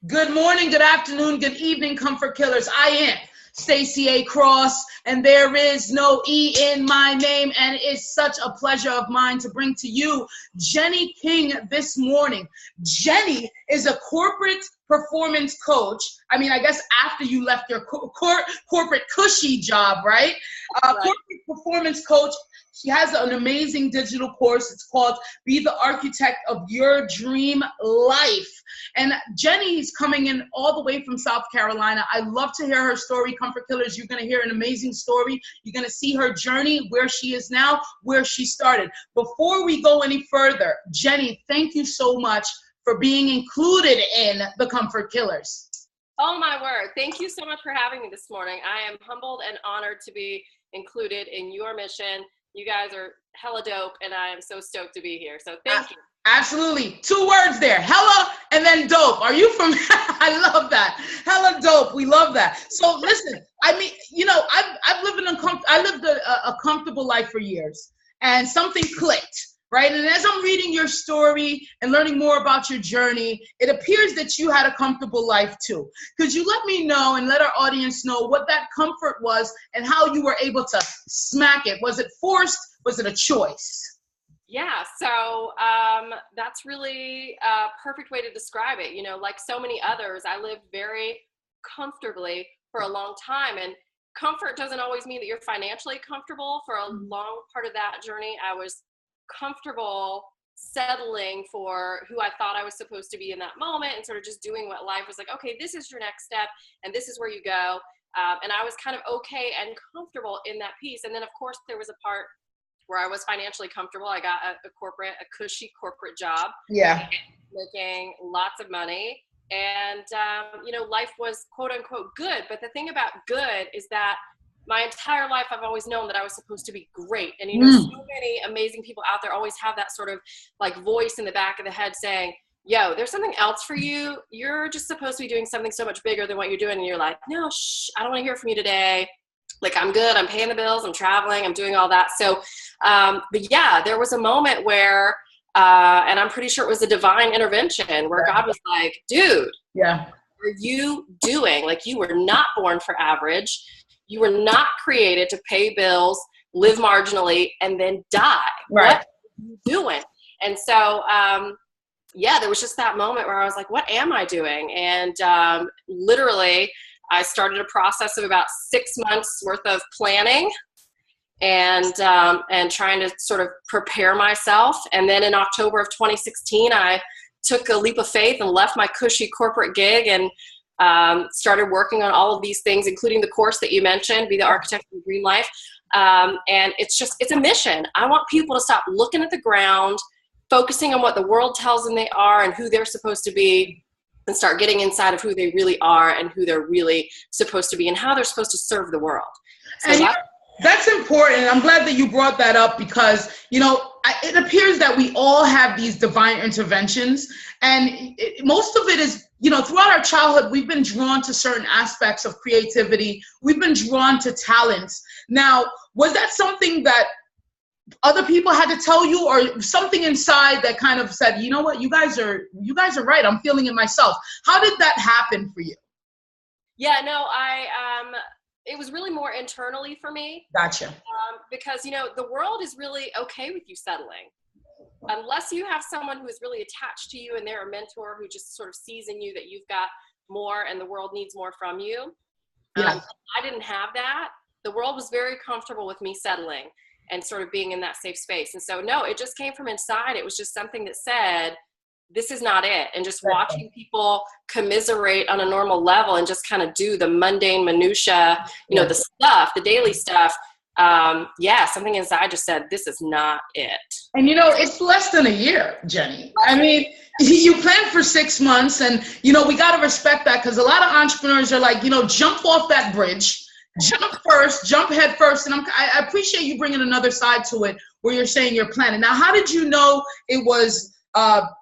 Good morning, good afternoon, good evening, Comfort Killers. I am Stacey A. Cross, and there is no E in my name, and it's such a pleasure of mine to bring to you Jenny King this morning. Jenny is a corporate performance coach. I mean, I guess after you left your corporate cushy job, right? Right. Corporate performance coach. She has an amazing digital course. It's called Be the Architect of Your Dream Life. And Jenny's coming in all the way from South Carolina. I love to hear her story, Comfort Killers. You're going to hear an amazing story. You're going to see her journey, where she is now, where she started. Before we go any further, Jenny, thank you so much for being included in the Comfort Killers. Oh my word. Thank you so much for having me this morning. I am humbled and honored to be included in your mission. You guys are hella dope, and I am so stoked to be here. So thank you. Absolutely. 2 words there. Hella and then dope. Are you from? I love that. Hella dope. We love that. So listen, I mean, you know, I've lived a comfortable life for years, and something clicked, right? And as I'm reading your story and learning more about your journey, it appears that you had a comfortable life too. Could you let me know and let our audience know what that comfort was and how you were able to smack it? Was it forced? Was it a choice? Yeah, so that's really a perfect way to describe it. You know, like so many others, I lived very comfortably for a long time. And comfort doesn't always mean that you're financially comfortable. For a long part of that journey, I was comfortable settling for who I thought I was supposed to be in that moment and sort of just doing what life was like. Okay, this is your next step and this is where you go. And I was kind of okay and comfortable in that piece. And then of course there was a part where I was financially comfortable. I got a cushy corporate job. Yeah. Making lots of money. And, you know, life was quote unquote good. But the thing about good is that my entire life, I've always known that I was supposed to be great. And, you know, so many amazing people out there always have that sort of like voice in the back of the head saying, yo, there's something else for you. You're just supposed to be doing something so much bigger than what you're doing. And you're like, no, I don't want to hear from you today. Like, I'm good. I'm paying the bills. I'm traveling. I'm doing all that. So, but yeah, there was a moment where, and I'm pretty sure it was a divine intervention where God was like, dude, yeah, what are you doing? Like, you were not born for average. You were not created to pay bills, live marginally, and then die. Right. What are you doing? And so, yeah, there was just that moment where I was like, what am I doing? And literally, I started a process of about 6 months worth of planning and trying to sort of prepare myself. And then in October of 2016, I took a leap of faith and left my cushy corporate gig and started working on all of these things, including the course that you mentioned, Be the Architect of Your Dream Life. And it's a mission. I want people to stop looking at the ground, focusing on what the world tells them they are and who they're supposed to be, and start getting inside of who they really are and who they're really supposed to be and how they're supposed to serve the world. So and that's important. I'm glad that you brought that up because, you know, it appears that we all have these divine interventions. And most of it is, you know, throughout our childhood, we've been drawn to certain aspects of creativity. We've been drawn to talents. Now, was that something that other people had to tell you, or something inside that kind of said, you know what, you guys are right. I'm feeling it myself. How did that happen for you? Yeah, no, it was really more internally for me. Gotcha. Because, you know, the world is really okay with you settling. Unless you have someone who is really attached to you and they're a mentor who just sort of sees in you that you've got more and the world needs more from you. Yeah. I didn't have that. The world was very comfortable with me settling and sort of being in that safe space. And so, no, it just came from inside. It was just something that said, this is not it. And just watching people commiserate on a normal level and just kind of do the mundane minutia, you know, the stuff, the daily stuff. Yeah, something inside just said, this is not it. And, you know, it's less than a year, Jenny. I mean, you planned for 6 months and, you know, we got to respect that because a lot of entrepreneurs are like, you know, jump off that bridge. Jump head first. And I appreciate you bringing another side to it where you're saying you're planning. Now, how did you know it was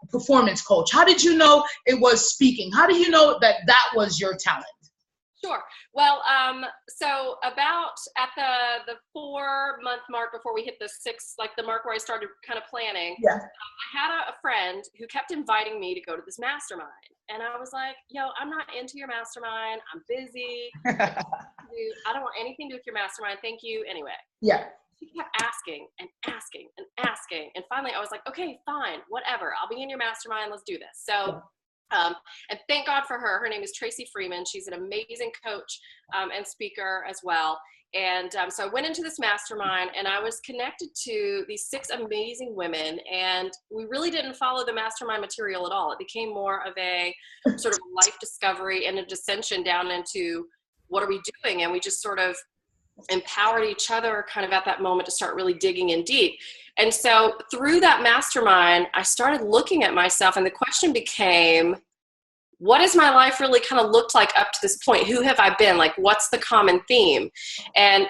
performance coach? How did you know it was speaking? How do you know that was your talent? Sure. Well, so about at the 4-month mark before we hit the 6, like the mark where I started kind of planning, Yeah. I had a friend who kept inviting me to go to this mastermind. And I was like, yo, I'm not into your mastermind. I'm busy. I don't want anything to do with your mastermind. Thank you. Anyway. Yeah. She kept asking and asking and asking. And finally I was like, okay, fine, whatever. I'll be in your mastermind. Let's do this. So, and thank God for her. Her name is Tracy Freeman. She's an amazing coach and speaker as well. And so I went into this mastermind and I was connected to these 6 amazing women, and we really didn't follow the mastermind material at all. It became more of a sort of life discovery and a dissension down into what are we doing? And we just sort of empowered each other kind of at that moment to start really digging in deep. And so through that mastermind, I started looking at myself, and the question became, what has my life really kind of looked like up to this point? Who have I been? Like, what's the common theme? And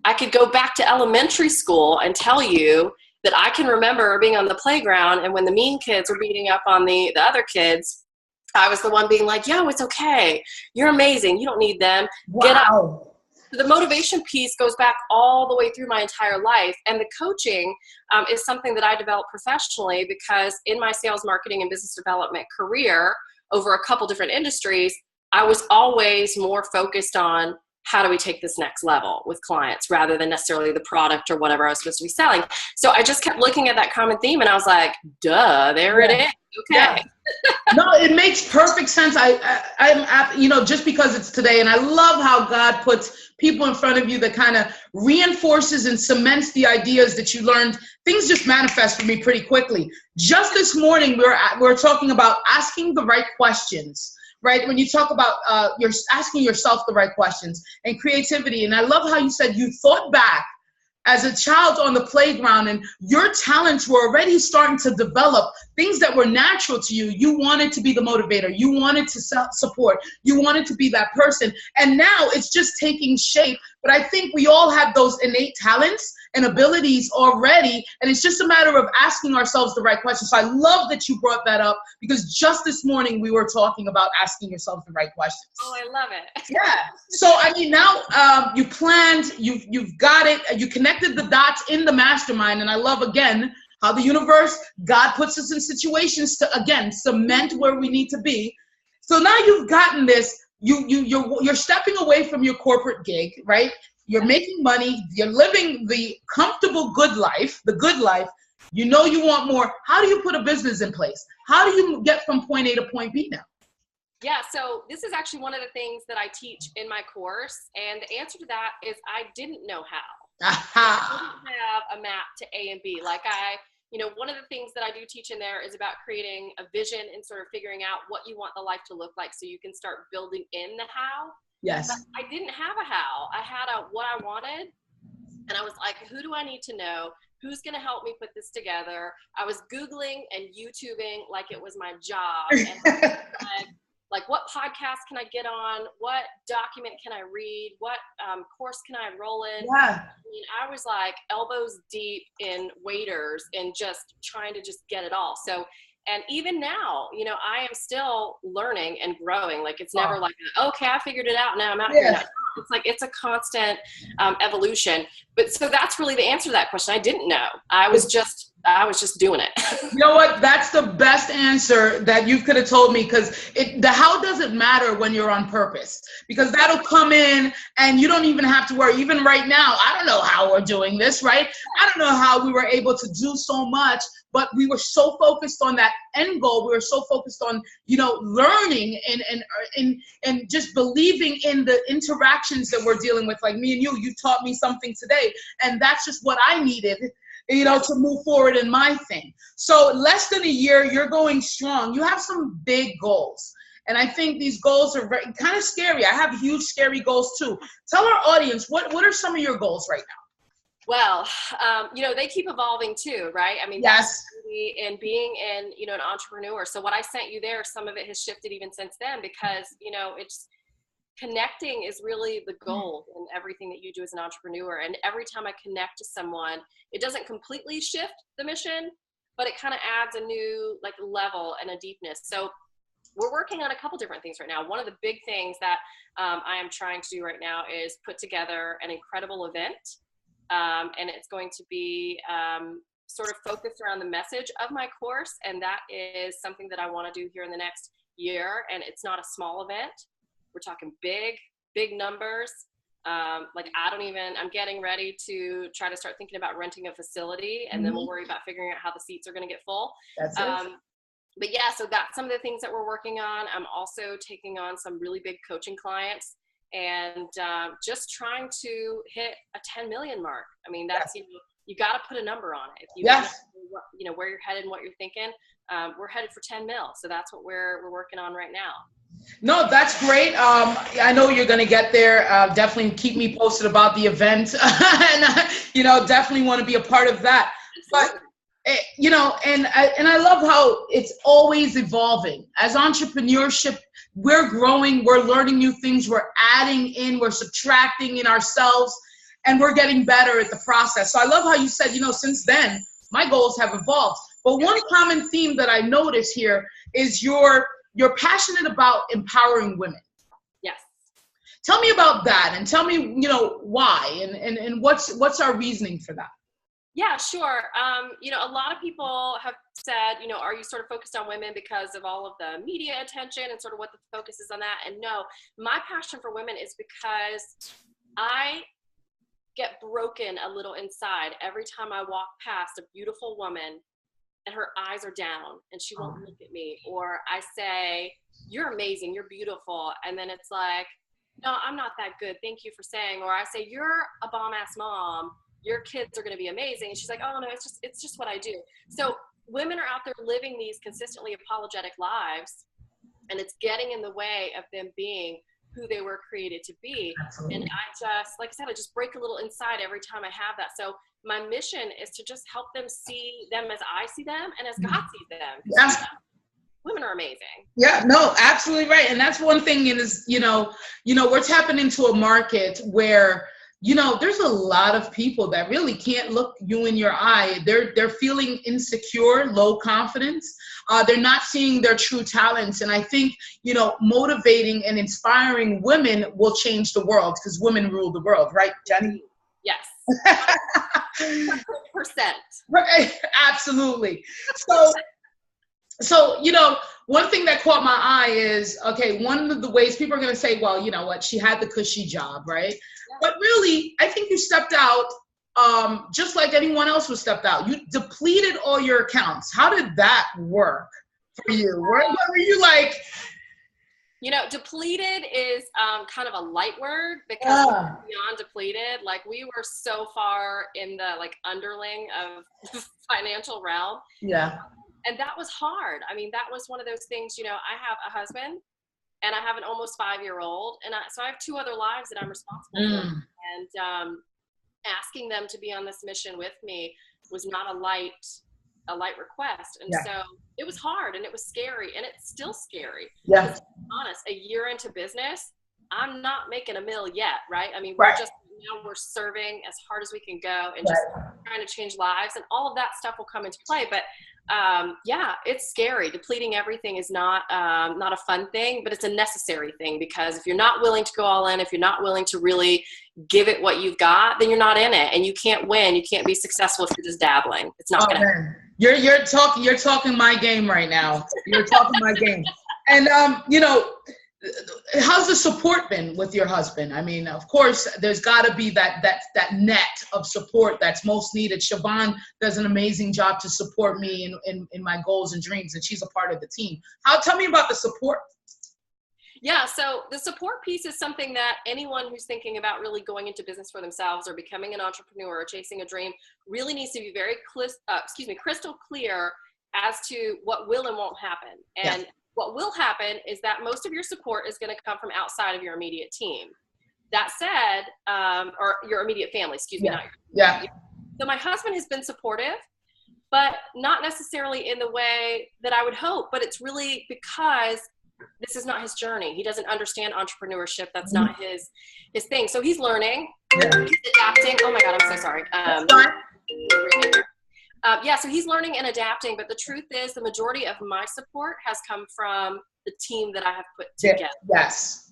I could go back to elementary school and tell you that I can remember being on the playground, and when the mean kids were beating up on the other kids, I was the one being like, yo, it's okay. You're amazing. You don't need them. Wow. Get up. The motivation piece goes back all the way through my entire life. And the coaching is something that I developed professionally, because in my sales, marketing, and business development career over a couple different industries, I was always more focused on how do we take this next level with clients rather than necessarily the product or whatever I was supposed to be selling. So I just kept looking at that common theme and I was like, duh, there it is. Okay. Yeah. No, it makes perfect sense. I'm, you know, just because it's today, and I love how God puts people in front of you that kind of reinforces and cements the ideas that you learned. Things just manifest for me pretty quickly. Just this morning, we're talking about asking the right questions. Right? When you talk about you're asking yourself the right questions and creativity. And I love how you said you thought back as a child on the playground and your talents were already starting to develop, things that were natural to you. You wanted to be the motivator. You wanted to support. You wanted to be that person. And now it's just taking shape. But I think we all have those innate talents and abilities already. And it's just a matter of asking ourselves the right questions. So I love that you brought that up, because just this morning we were talking about asking yourself the right questions. Oh, I love it. Yeah. So, I mean, now you planned, you've got it, you connected the dots in the mastermind. And I love, again, how the universe, God puts us in situations to, again, cement where we need to be. So now you've gotten this, you're stepping away from your corporate gig, right? You're making money, you're living the comfortable good life, the good life. You know you want more. How do you put a business in place? How do you get from point A to point B now? Yeah, so this is actually one of the things that I teach in my course. And the answer to that is I didn't know how. I didn't have a map to A and B. Like one of the things that I do teach in there is about creating a vision and sort of figuring out what you want the life to look like so you can start building in the how. Yes. But I didn't have a how. I had a what I wanted. And I was like, who do I need to know? Who's going to help me put this together? I was Googling and YouTubing like it was my job. And like, what podcast can I get on? What document can I read? What course can I enroll in? Yeah. I mean, I was like elbows deep in waiters and just trying to just get it all. So, and even now, I am still learning and growing. Like, it's never like, okay, I figured it out. Now I'm out here now. It's like, it's a constant evolution. But so that's really the answer to that question. I didn't know. I was just doing it. You know what? That's the best answer that you could have told me, because the how doesn't matter when you're on purpose, because that'll come in and you don't even have to worry. Even right now, I don't know how we're doing this, right? I don't know how we were able to do so much, but we were so focused on that end goal. We were so focused on, learning and just believing in the interactions that we're dealing with. Like me and you taught me something today, and that's just what I needed, to move forward in my thing. So less than a year, you're going strong. You have some big goals. And I think these goals are kind of scary. I have huge, scary goals too. Tell our audience, what are some of your goals right now? Well, they keep evolving too, right? I mean, yes. That's and being an entrepreneur. So what I sent you there, some of it has shifted even since then, because, it's connecting is really the goal in everything that you do as an entrepreneur. And every time I connect to someone, it doesn't completely shift the mission, but it kind of adds a new level and a deepness. So we're working on a couple different things right now. One of the big things that I am trying to do right now is put together an incredible event. And it's going to be sort of focused around the message of my course. And that is something that I want to do here in the next year. And it's not a small event. We're talking big numbers. I'm getting ready to try to start thinking about renting a facility, and then we'll worry about figuring out how the seats are going to get full. That's it. But yeah, so that's some of the things that we're working on. I'm also taking on some really big coaching clients and just trying to hit a 10 million mark. I mean, that's, you got to put a number on it. If you know where you're headed and what you're thinking, we're headed for 10 mil. So that's what we're working on right now. No, that's great. I know you're going to get there. Definitely keep me posted about the event. And, definitely want to be a part of that. But, and I love how it's always evolving. As entrepreneurship, we're growing, we're learning new things, we're adding in, we're subtracting in ourselves, and we're getting better at the process. So I love how you said, since then, my goals have evolved. But one common theme that I notice here is you're passionate about empowering women. Yes. Tell me about that, and tell me, why, and what's our reasoning for that? Yeah, sure. A lot of people have said, are you sort of focused on women because of all of the media attention and sort of what the focus is on that? And no, my passion for women is because I get broken a little inside every time I walk past a beautiful woman and her eyes are down and she won't look at me. Or I say, you're amazing, you're beautiful. And then it's like, no, I'm not that good. Thank you for saying. Or I say, you're a bomb ass mom. Your kids are going to be amazing. And she's like, oh no, it's just what I do. So women are out there living these consistently apologetic lives, and it's getting in the way of them being who they were created to be. Absolutely. And like I said, I just break a little inside every time I have that. So my mission is to just help them see them as I see them and as God sees them. Yeah. Women are amazing. Yeah, no, absolutely right. And that's one thing is, we're tapping into a market where, there's a lot of people that really can't look you in your eye. They're feeling insecure, low confidence. They're not seeing their true talents. And I think, motivating and inspiring women will change the world, because women rule the world, right, Jenny? Yes. 100%. Right. Absolutely. So, one thing that caught my eye is, okay, one of the ways people are going to say, well, you know what, she had the cushy job, right? Yeah. But really, I think you stepped out just like anyone else was stepped out. You depleted all your accounts. How did that work for you? What were you like? Depleted is kind of a light word, because beyond depleted, like we were so far in the underling of the financial realm. Yeah. And that was hard. I mean, that was one of those things, I have a husband and I have an almost 5-year-old. And so I have 2 other lives that I'm responsible for. And asking them to be on this mission with me was not a light request. And so it was hard and it was scary, and it's still scary. Yeah. To be honest, a year into business, I'm not making a mill yet, right? I mean, we're serving as hard as we can go and just trying to change lives, and all of that stuff will come into play. But it's scary. Depleting everything is not a fun thing, but it's a necessary thing, because if you're not willing to go all in, if you're not willing to really give it what you've got, then you're not in it, and you can't win. You can't be successful if you're just dabbling. It's not going to happen. You're talking my game right now. You're talking my game. And how's the support been with your husband? I mean, of course, there's got to be that net of support that's most needed. Siobhan does an amazing job to support me in my goals and dreams, and she's a part of the team. Tell me about the support. Yeah, so the support piece is something that anyone who's thinking about really going into business for themselves or becoming an entrepreneur or chasing a dream really needs to be very crystal clear as to what will and won't happen. And what will happen is that most of your support is going to come from outside of your immediate team. That said, or your immediate family, So my husband has been supportive, but not necessarily in the way that I would hope. But it's really because this is not his journey. He doesn't understand entrepreneurship. That's not his thing. So he's learning. He's adapting. Oh my God, I'm so sorry. Yeah, so he's learning and adapting, but the truth is the majority of my support has come from the team that I have put together. Yes.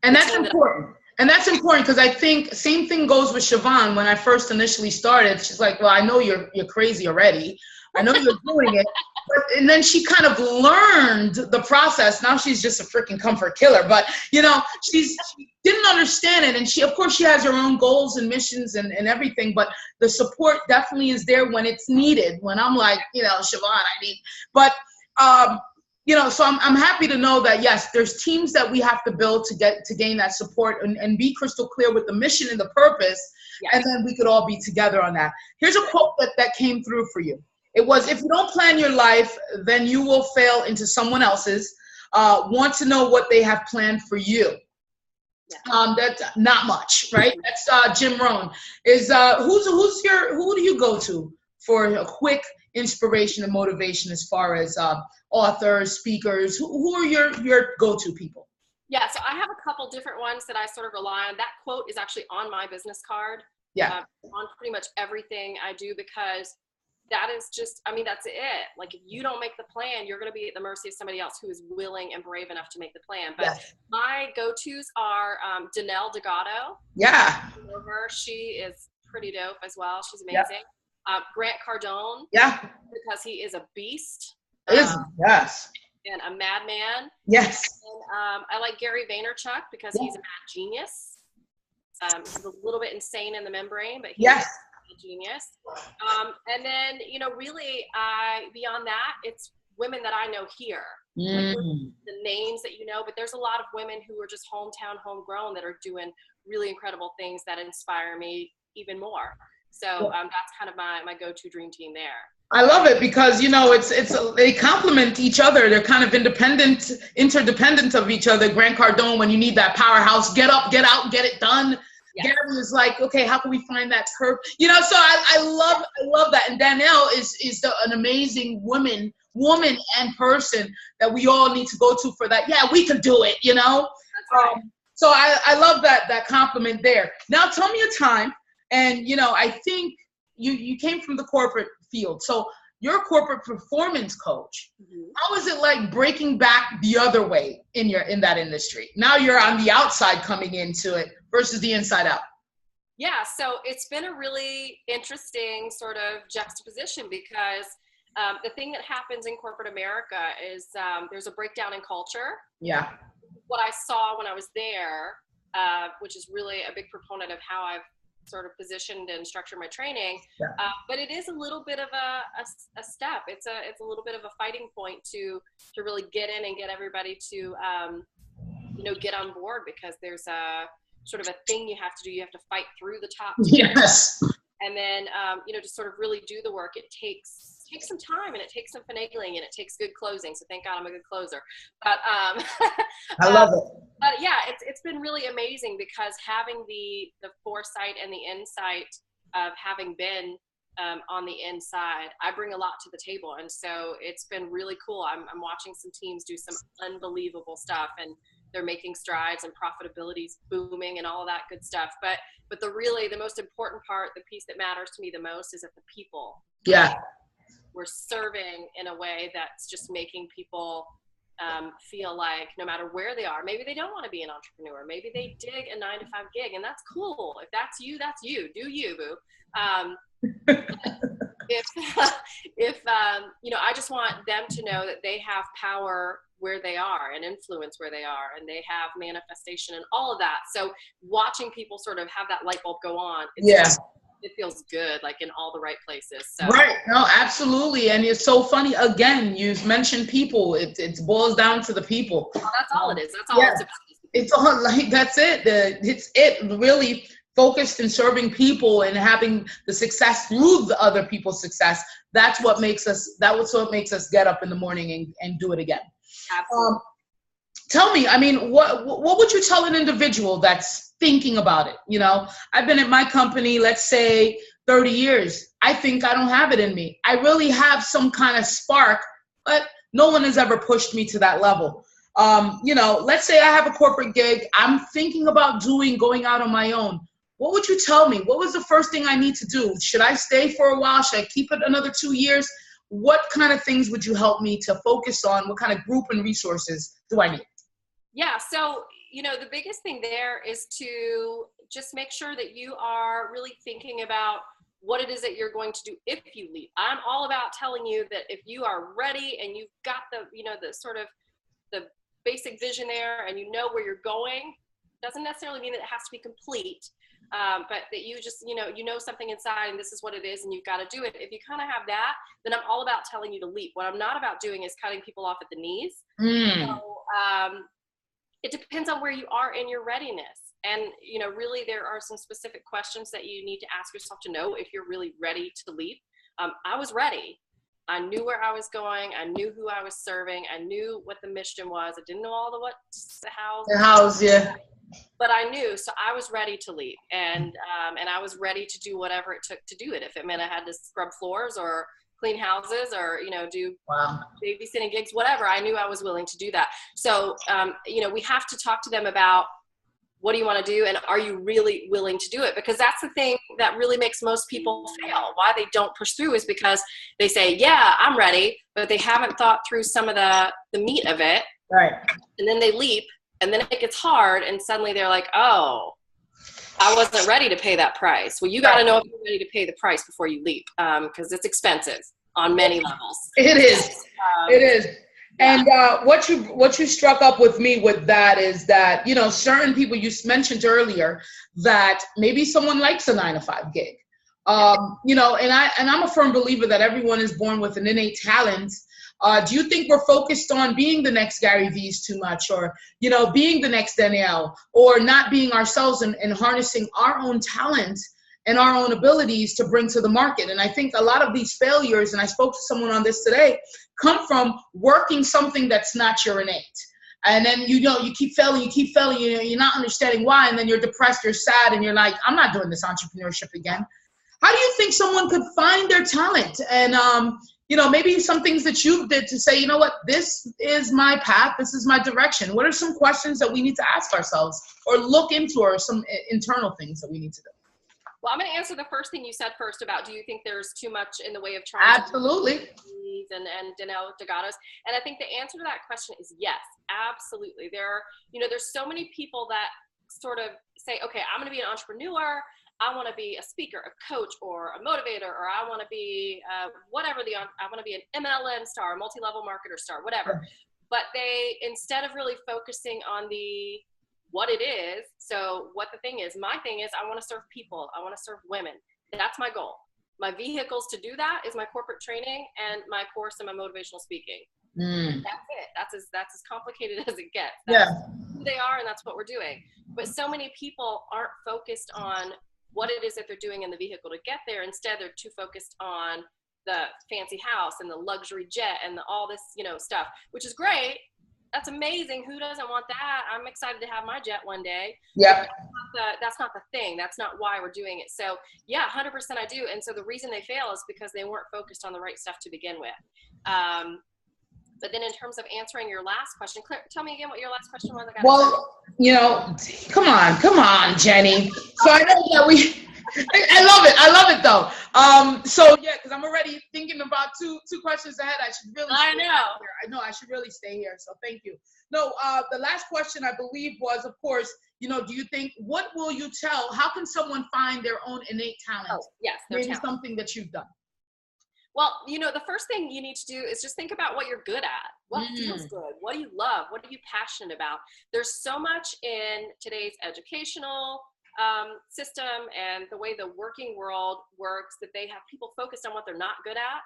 And that's important. And that's important because I think same thing goes with Siobhan. When I first initially started, she's like, well, I know you're crazy already. I know you're doing it. And then she kind of learned the process. Now she's just a freaking comfort killer. But, you know, she didn't understand it. And of course, she has her own goals and missions and everything. But the support definitely is there when it's needed. When I'm like, you know, Siobhan, but, you know, so I'm happy to know that, yes, there's teams that we have to build to gain that support and be crystal clear with the mission and the purpose. Yes. And then we could all be together on that. Here's a quote that came through for you. It was, if you don't plan your life, then you will fail into someone else's. Want to know what they have planned for you. Yeah. That's not much, right? That's Jim Rohn. Who do you go to for a quick inspiration and motivation as far as authors, speakers? Who are your go-to people? Yeah, so I have a couple different ones that I sort of rely on. That quote is actually on my business card. Yeah. On pretty much everything I do, because that is just, I mean, that's it. Like, if you don't make the plan, you're going to be at the mercy of somebody else who is willing and brave enough to make the plan. But yes. My go-tos are Danelle Delgado. Yeah. She is pretty dope as well. She's amazing. Yep. Grant Cardone. Yeah. Because he is a beast. Yes. And a madman. Yes. And I like Gary Vaynerchuk because he's a mad genius. He's a little bit insane in the membrane, but he's a genius. And then, you know, really, beyond that, it's women that I know here. Like the names that you know, but there's a lot of women who are just hometown, homegrown that are doing really incredible things that inspire me even more. So that's kind of my go-to dream team there. I love it because, you know, they complement each other. They're kind of interdependent of each other. Grant Cardone, when you need that powerhouse, get up, get out, get it done. Yes. Gary is like, okay, how can we find that curve? You know, so I love that. And Danelle is an amazing woman and person that we all need to go to for that. Yeah, we could do it, you know? That's right. So I love that compliment there. Now tell me a time, and, you know, I think you came from the corporate field. So you're a corporate performance coach. Mm-hmm. How is it like breaking back the other way in that industry? Now you're on the outside coming into it versus the inside out. Yeah, so it's been a really interesting sort of juxtaposition because the thing that happens in corporate America is there's a breakdown in culture. Yeah. What I saw when I was there, which is really a big proponent of how I've sort of positioned and structured my training, but it is a little bit of a step. It's a little bit of a fighting point to really get in and get everybody to you know, get on board, because there's a sort of a thing you have to do. You have to fight through the top. Yes. And then you know, to sort of really do the work, it takes some time, and it takes some finagling, and it takes good closing. So thank God I'm a good closer. But I love it. But yeah, it's been really amazing because having the foresight and the insight of having been on the inside, I bring a lot to the table, and so it's been really cool. I'm watching some teams do some unbelievable stuff, and they're making strides, and profitability's booming, and all of that good stuff. But the most important part, the piece that matters to me the most, is that the people. Yeah. We're serving in a way that's just making people feel like no matter where they are, maybe they don't want to be an entrepreneur, maybe they dig a 9-to-5 gig, and that's cool. If that's you, do you, boo. If you know, I just want them to know that they have power where they are and influence where they are, and they have manifestation and all of that. So watching people sort of have that light bulb go on, it feels good, like in all the right places. So. Right. No, absolutely. And it's so funny. Again, you mentioned people. It boils down to the people. Well, that's all it is. That's all it's about. It's all like, that's it. It's really focused in serving people and having the success through the other people's success. That's what makes us get up in the morning and do it again. Absolutely. Tell me, I mean, what would you tell an individual that's thinking about it? You know, I've been at my company, let's say 30 years. I think I don't have it in me. I really have some kind of spark, but no one has ever pushed me to that level. You know, let's say I have a corporate gig. I'm thinking about going out on my own. what would you tell me? What was the first thing I need to do? Should I stay for a while? Should I keep it another 2 years? What kind of things would you help me to focus on? What kind of group and resources do I need? Yeah, so, the biggest thing there is to just make sure that you are really thinking about what it is that you're going to do if you leave. I'm all about telling you that if you are ready and you've got the sort of the basic vision there and you know where you're going, doesn't necessarily mean that it has to be complete, but that you just, something inside and this is what it is and you've got to do it. If you kind of have that, then I'm all about telling you to leap. What I'm not about doing is cutting people off at the knees. So, it depends on where you are in your readiness. And, really there are some specific questions that you need to ask yourself to know if you're really ready to leap. I was ready. I knew where I was going. I knew who I was serving. I knew what the mission was. I didn't know all the what's, the hows. The house, yeah. But I knew, so I was ready to leave. And I was ready to do whatever it took to do it. If it meant I had to scrub floors or clean houses or, do babysitting gigs, whatever, I knew I was willing to do that. So, we have to talk to them about what do you want to do and are you really willing to do it? Because that's the thing that really makes most people fail. Why they don't push through is because they say, yeah, I'm ready, but they haven't thought through some of the meat of it. Right. And then they leap and then it gets hard and suddenly they're like, oh, I wasn't ready to pay that price. Well, you got to know if you're ready to pay the price before you leap, because it's expensive on many levels. It is. It is. Yeah. And what you struck up with me with that is that, certain people you mentioned earlier that maybe someone likes a 9-to-5 gig, and I'm a firm believer that everyone is born with an innate talent. Do you think we're focused on being the next Gary V's too much, or, being the next Danielle, or not being ourselves and harnessing our own talent and our own abilities to bring to the market? And I think a lot of these failures, and I spoke to someone on this today, come from working something that's not your innate. And then, you keep failing, you're not understanding why, and then you're depressed, you're sad, and you're like, I'm not doing this entrepreneurship again. How do you think someone could find their talent? And, maybe some things that you did to say, this is my path, this is my direction. What are some questions that we need to ask ourselves or look into, or some internal things that we need to do? Well, I'm going to answer the first thing you said first about, do you think there's too much in the way of trying Absolutely. To and Danelle Delgados? And I think the answer to that question is yes, absolutely. There's so many people that sort of say, okay, I'm going to be an entrepreneur. I want to be a speaker, a coach, or a motivator, or I want to be I want to be an MLM star, a multi-level marketer star, whatever. But they, instead of really focusing on what it is, so what the thing is, my thing is I want to serve people. I want to serve women. That's my goal. My vehicles to do that is my corporate training and my course and my motivational speaking. That's it. That's as complicated as it gets. That's who they are, and that's what we're doing. But so many people aren't focused on what it is that they're doing in the vehicle to get there. Instead, they're too focused on the fancy house and the luxury jet and all this, stuff, which is great. That's amazing. Who doesn't want that? I'm excited to have my jet one day. Yeah. That's not the thing. That's not why we're doing it. So yeah, 100% I do. And so the reason they fail is because they weren't focused on the right stuff to begin with. But then in terms of answering your last question, Claire, tell me again what your last question was. Come on, Jenny. So I know that I love it though. Because I'm already thinking about two questions ahead. I know I should really stay here. So thank you. No, the last question I believe was, of course, do you think, what will you tell? How can someone find their own innate talent? Oh, yes, maybe something that you've done. Well, the first thing you need to do is just think about what you're good at. What feels good? What do you love? What are you passionate about? There's so much in today's educational system and the way the working world works that they have people focused on what they're not good at.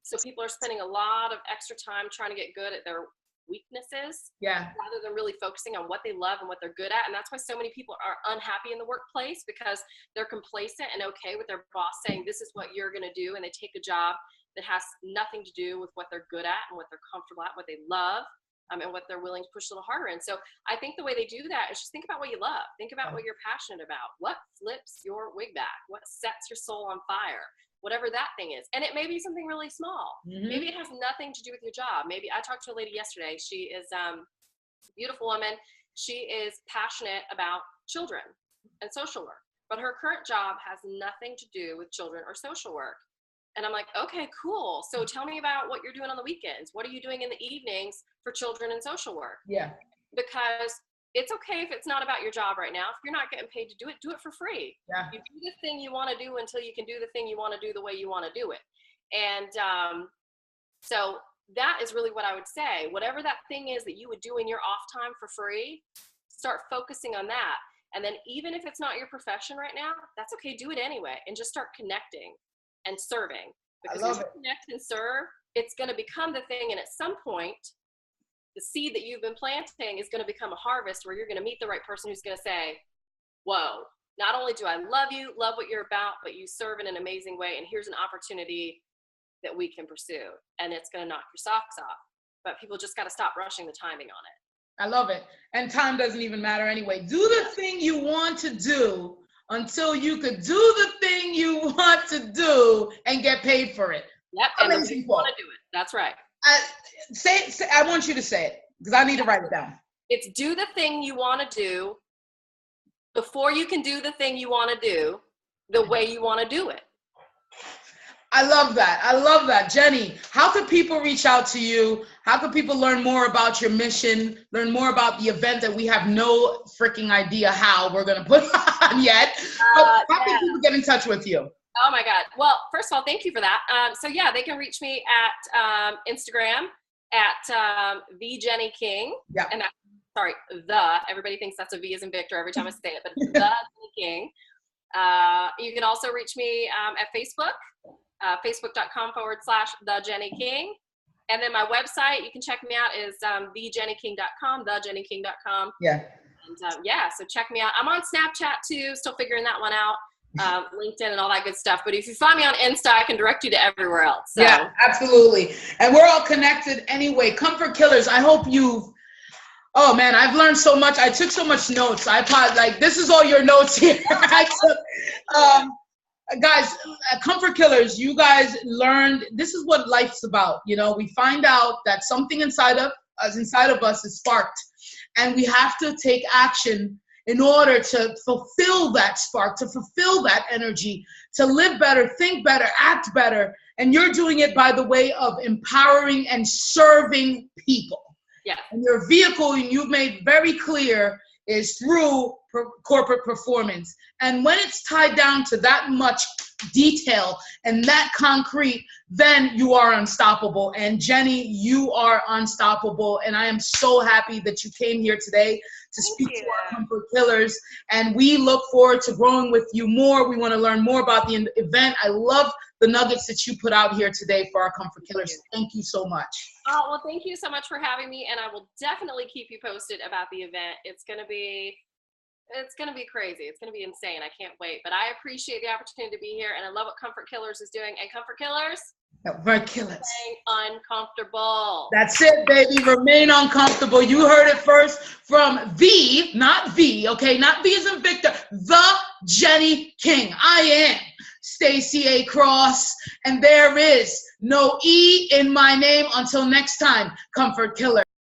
So people are spending a lot of extra time trying to get good at their weaknesses, rather than really focusing on what they love and what they're good at. And that's why so many people are unhappy in the workplace, because they're complacent and okay with their boss saying, this is what you're going to do. And they take a job that has nothing to do with what they're good at and what they're comfortable at, what they love, and what they're willing to push a little harder. And so I think the way they do that is just think about what you love. Think about what you're passionate about. What flips your wig back? What sets your soul on fire? Whatever that thing is. And it may be something really small. Maybe it has nothing to do with your job. Maybe I talked to a lady yesterday. She is a beautiful woman. She is passionate about children and social work, but her current job has nothing to do with children or social work. And I'm like, okay, cool. So tell me about what you're doing on the weekends. What are you doing in the evenings for children and social work? Yeah. Because it's okay if it's not about your job right now. If you're not getting paid to do it for free. Yeah. You do the thing you want to do until you can do the thing you want to do the way you want to do it. And so that is really what I would say. Whatever that thing is that you would do in your off time for free, start focusing on that. And then even if it's not your profession right now, that's okay. Do it anyway. And just start connecting and serving. Because as you connect and serve, it's going to become the thing. And at some point, the seed that you've been planting is going to become a harvest where you're going to meet the right person who's going to say, whoa, not only do I love you, love what you're about, but you serve in an amazing way. And here's an opportunity that we can pursue. And it's going to knock your socks off. But people just got to stop rushing the timing on it. I love it. And time doesn't even matter anyway. Do the thing you want to do until you could do the thing you want to do and get paid for it. Yep. And you want to do it. That's right. I want you to say it because I need to write it down. It's do the thing you want to do before you can do the thing you want to do the way you want to do it. I love that. I love that. Jenny, how could people reach out to you? How could people learn more about your mission, learn more about the event that we have no freaking idea how we're going to put on yet? How can people get in touch with you? Oh my God. Well, first of all, thank you for that. So yeah, they can reach me at Instagram at the Jenny King. Yeah. And everybody thinks that's a V as in Victor every time I say it, but the Jenny King. You can also reach me at Facebook. Facebook.com/the Jenny King. And then my website, you can check me out, is thejennyking.com, thejennyking.com. Yeah. And so check me out. I'm on Snapchat too, still figuring that one out, LinkedIn and all that good stuff. But if you find me on Insta, I can direct you to everywhere else. So. Yeah, absolutely. And we're all connected anyway. Comfort Killers, I hope oh man, I've learned so much. I took so much notes. This is all your notes here. I took, guys, Comfort Killers, you guys learned, this is what life's about. You know, we find out that something inside of us is sparked, and we have to take action in order to fulfill that spark, to fulfill that energy, to live better, think better, act better. And you're doing it by the way of empowering and serving people. Yeah. And your vehicle, and you've made very clear, is through corporate performance. And when it's tied down to that much detail and that concrete, then you are unstoppable. And Jenny, you are unstoppable. And I am so happy that you came here today to speak to our Comfort Killers. And we look forward to growing with you more. We want to learn more about the event. I love the nuggets that you put out here today for our Comfort Killers. Thank you so much. Oh, well, thank you so much for having me. And I will definitely keep you posted about the event. It's going to be crazy. It's going to be insane. I can't wait. But I appreciate the opportunity to be here. And I love what Comfort Killers is doing. And Comfort Killers, staying uncomfortable. That's it, baby. Remain uncomfortable. You heard it first from not V, okay? Not V as in Victor, the Jenny King. I am Stacey A. Cross, and there is no E in my name. Until next time, Comfort Killer.